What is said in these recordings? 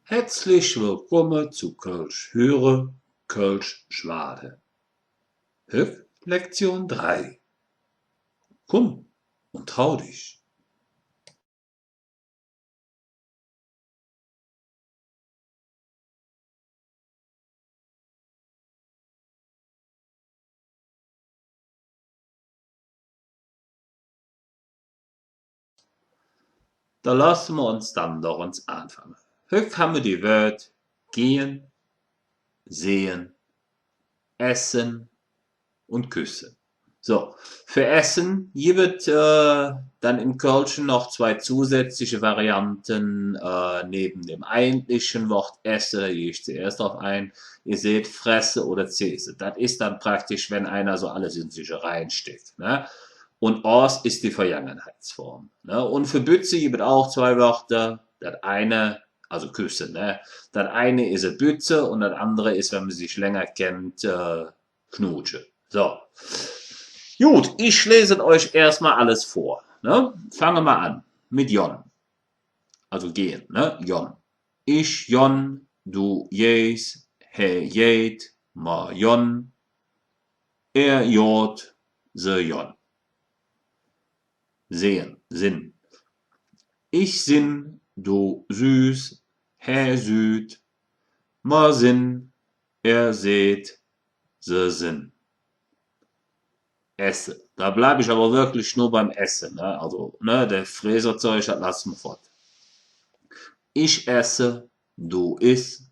Herzlich willkommen zu Kölsch höre, Kölsch schwade. Heute Lektion 3. Komm und trau dich. Da lassen wir uns dann doch uns anfangen. Heute haben wir die Wörter gehen, sehen, essen und küssen. So, für Essen gibt dann im Kölschen noch zwei zusätzliche Varianten neben dem eigentlichen Wort esse, da gehe ich zuerst drauf ein. Ihr seht fresse oder zese. Das ist dann praktisch, wenn einer so alles in sich reinsteckt. Ne? Und os ist die Vergangenheitsform. Ne? Und für Bütze gibt es auch zwei Wörter. Das eine, also küssen, ne? Das eine ist eine Bütze und das andere ist, wenn man sich länger kennt, Knutsche. So. Gut, ich lese euch erstmal alles vor. Ne? Fangen wir mal an mit Jon. Also gehen, ne? Jon. Ich Jon, du jes, he jet, ma Jon, er jod, se Jon. Sehen, Sinn. Ich sinn, du süß, he süd, ma sinn, er seht, se sinn. Esse. Da bleibe ich aber wirklich nur beim Essen. Ne? Also, ne, der Fräserzeug, das lassen wir fort. Ich esse, du isst,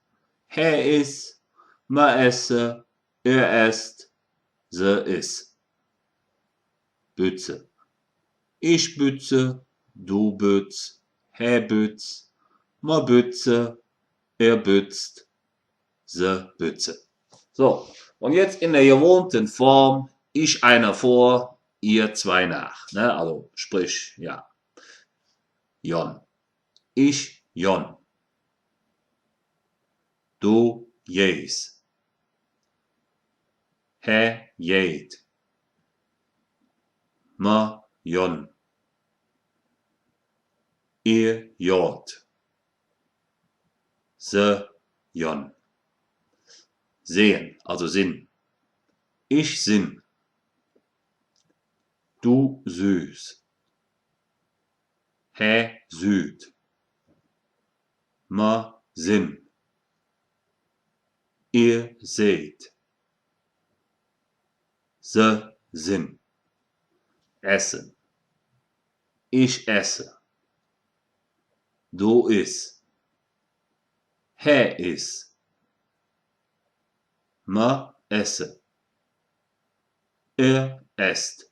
er isst, ma esse, er esst, se isst. Bütze. Ich bütze, du bützt, er bützt, ma bütze, er bützt, se bütze. So, und jetzt in der gewohnten Form, ich einer vor, ihr zwei nach. Ne? Also sprich, ja, Jon. Ich Jon. Du jes. He jet. Ma Jon. Ihr jod. Se Jon. Sehen, also Sinn. Ich sinn. Du süß. He süd. Ma sinn. Ihr seht. Se sinn. Essen. Ich esse. Du isst. He isst. Ma esse. Er esst.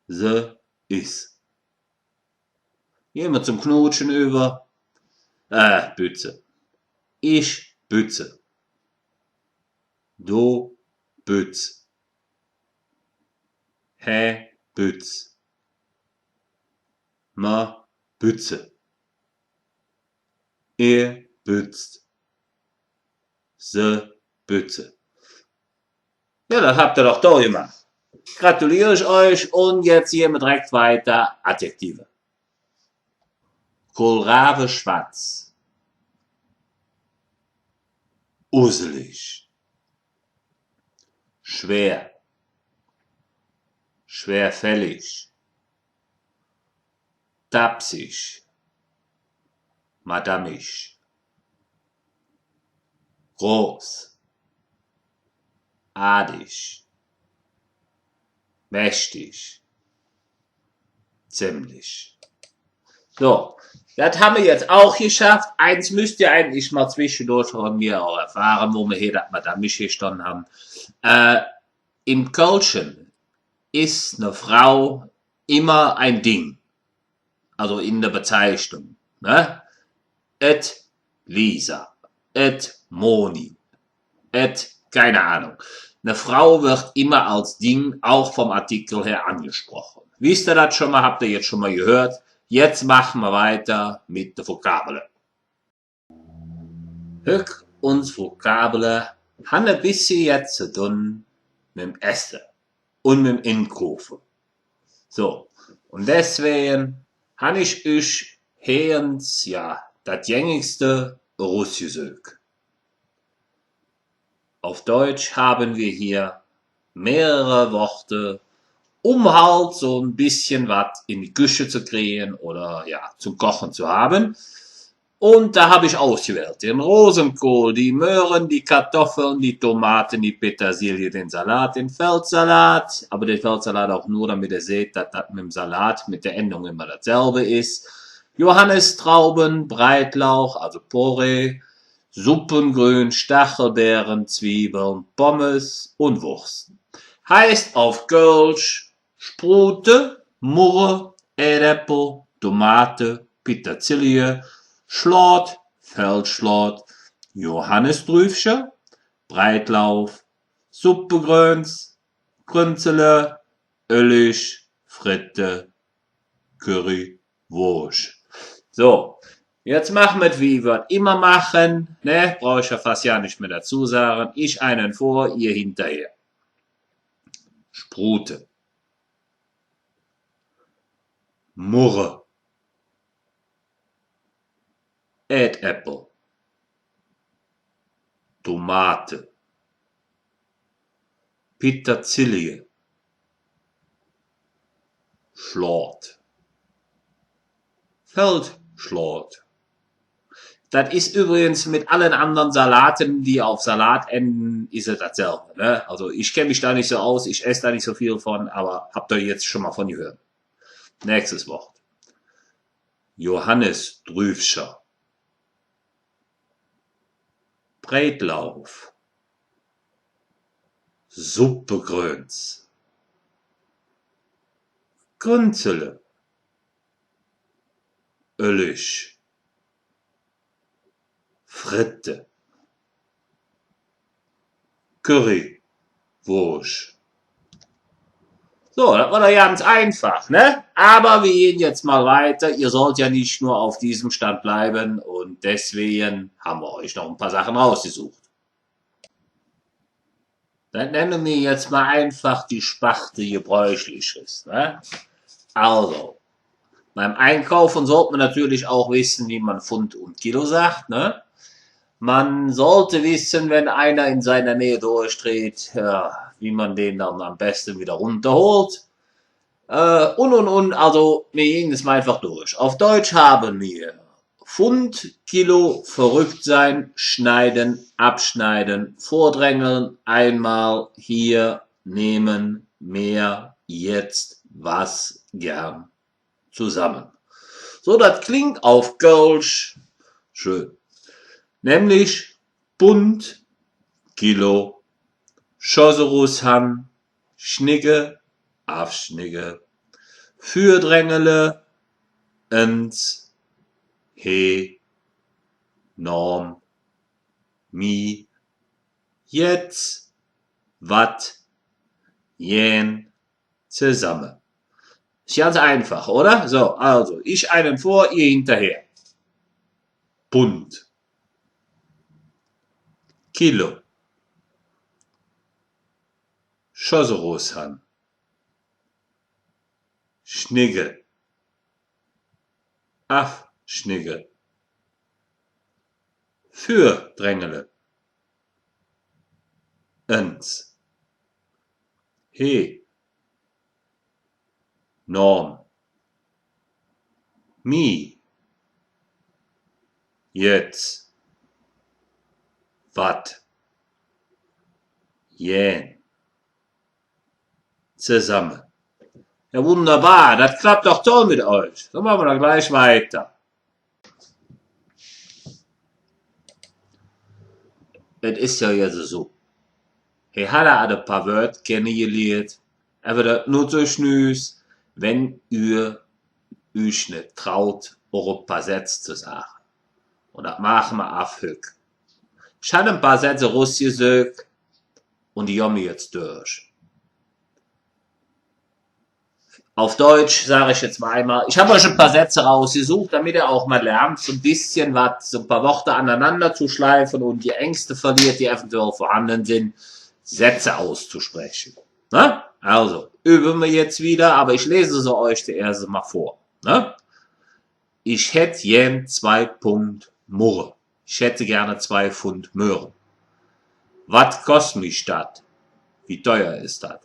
Se isst. Gehen wir zum Knutschen über. Bütze. Ich bütze. Du bütz. He bütz. Ma bütze. Er bützt. Se bütze. Ja, das habt ihr doch toll gemacht. Gratuliere ich euch und jetzt hier mit direkt weiter Adjektive. Kohlrabe schwarz. Uselig. Schwer. Schwerfällig. Tapsig. Madamisch. Groß. Adig. Mächtig. Ziemlich. So, das haben wir jetzt auch geschafft. Eins müsst ihr eigentlich mal zwischendurch von mir auch erfahren, wo wir hier das Madamisch gestanden haben. Im Kölschen ist eine Frau immer ein Ding. Also in der Bezeichnung. Ne? Et Lisa. Et Moni. Et keine Ahnung. Eine Frau wird immer als Ding auch vom Artikel her angesprochen. Wisst ihr das schon mal? Habt ihr jetzt schon mal gehört? Jetzt machen wir weiter mit den Vokabeln. Höck und Vokabeln haben ein bisschen jetzt zu tun mit dem Essen und mit dem Einkaufen. So, und deswegen habe ich euch hierens, ja, das gängigste Russischök. Auf Deutsch haben wir hier mehrere Worte, um halt so ein bisschen was in die Küche zu kriegen oder ja, zum Kochen zu haben. Und da habe ich ausgewählt den Rosenkohl, die Möhren, die Kartoffeln, die Tomaten, die Petersilie, den Salat, den Feldsalat. Aber den Feldsalat auch nur, damit ihr seht, dass das mit dem Salat mit der Endung immer dasselbe ist. Johannistrauben, Breitlauch, also Porree, Suppengrün, Stachelbeeren, Zwiebeln, Pommes und Wurst. Heißt auf Kölsch Sprute, Murre, Erdäpfel, Tomate, Petersilie, Schlot, Feldschlot, Johannisdrüfsche, Breitlauf, Suppegröns, Grünzele, Öllisch, Fritte, Curry, Wurst. So, jetzt machen wir es, wie wir immer machen. Ne, brauche ich ja fast ja nicht mehr dazu sagen. Ich einen vor, ihr hinterher. Sprute, Murre, Erdäpfel, Tomate, Petersilie, Schlot, Feldschlot. Das ist übrigens mit allen anderen Salaten, die auf Salat enden, ist es dasselbe. Ne? Also ich kenne mich da nicht so aus, ich esse da nicht so viel von, aber habt ihr jetzt schon mal von gehört. Nächstes Wort. Johannisdrüfscher. Breitlauf. Suppegröns. Grünzele. Öllisch. Fritte. Curry. Wurst. So, das war doch ganz einfach, ne? Aber wir gehen jetzt mal weiter. Ihr sollt ja nicht nur auf diesem Stand bleiben und deswegen haben wir euch noch ein paar Sachen rausgesucht. Dann nennen wir jetzt mal einfach die Sparte Gebräuchliches, ne? Also, beim Einkaufen sollte man natürlich auch wissen, wie man Pfund und Kilo sagt, ne? Man sollte wissen, wenn einer in seiner Nähe durchdreht, ja, wie man den dann am besten wieder runterholt. Also wir gehen es mal einfach durch. Auf Deutsch haben wir Pfund, Kilo, verrückt sein, schneiden, abschneiden, vordrängeln, einmal, hier, nehmen, mehr, jetzt, was, gern, zusammen. So, das klingt auf Kölsch schön. Nämlich Pfund, Kilo, Schoserushan, Schnigge, Afschnigge, Fürdrängele, Ens, He, Norm, Mi, Jetzt, Wat, Jen, zusammen. Ist ganz einfach, oder? So, also, ich einen vor, ihr hinterher. Pfund, Kilo, Schoserushan, Schnigge, Afschnigge, Fürdrängele, Ens, He, Norm, Mi, Jetzt, Wat, Jen, zusammen. Ja, wunderbar, das klappt doch toll mit euch. So machen wir dann gleich weiter. Es ist ja jetzt so. Ich habe ein paar Wörter kennengelernt, aber das nur so schnüss, wenn ihr euch nicht traut, auch ein paar Sätze zu sagen. Und das machen wir aufhück. Ich hatte ein paar Sätze Russisch gesagt und die haben wir jetzt durch. Auf Deutsch sage ich jetzt mal einmal, ich habe euch ein paar Sätze rausgesucht, damit ihr auch mal lernt, so ein bisschen was, so ein paar Worte aneinander zu schleifen und die Ängste verliert, die eventuell vorhanden sind, Sätze auszusprechen. Ne? Also, üben wir jetzt wieder, aber ich lese sie euch zuerst mal vor. Ne? Ich hätte gern 2 Pfund Murre. Ich hätte gerne 2 Pfund Möhren. Was kostet mich das? Wie teuer ist das?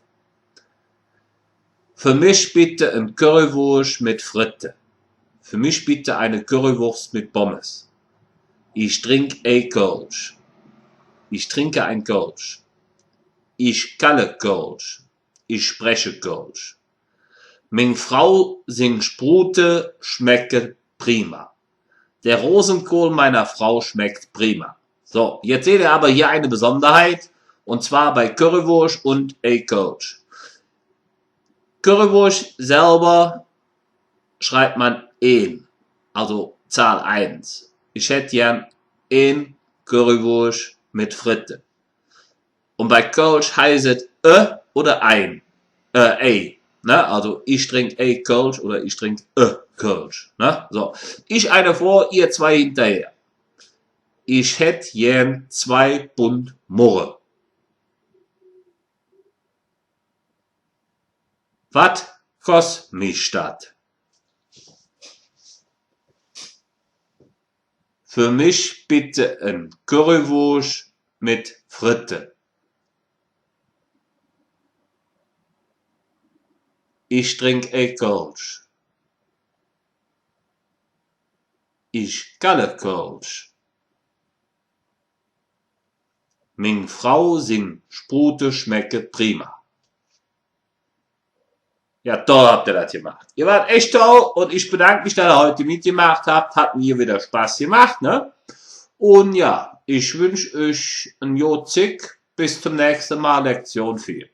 Für mich bitte ein Currywurst mit Fritte. Für mich bitte eine Currywurst mit Pommes. Ich trinke ein Kölsch. Ich trinke ein Kölsch. Ich kalle Kölsch. Ich spreche Kölsch. Meine Frau singt Sprute, schmecke prima. Der Rosenkohl meiner Frau schmeckt prima. So, jetzt seht ihr aber hier eine Besonderheit, und zwar bei Currywurst und Kölsch. Currywurst selber schreibt man 1, also Zahl 1. Ich hätte gern 1 Currywurst mit Fritte. Und bei Kölsch heißt es oder ein. Ne? Also ich trinke Kölsch oder ich trinke Kölsch. Ne? So. Ich eine vor, ihr 2 hinterher. Ich hätte gern 2 Pfund Murre. Was kostet mich das? Für mich bitte ein Currywurst mit Fritte. Ich trinke Kölsch. Ich kalle Kölsch. Meine Frau singt Sprute schmecke prima. Ja, toll habt ihr das gemacht. Ihr wart echt toll und ich bedanke mich, dass ihr heute mitgemacht habt. Hat mir wieder Spaß gemacht, ne? Und ja, ich wünsche euch ein Jotzig. Bis zum nächsten Mal, Lektion 4.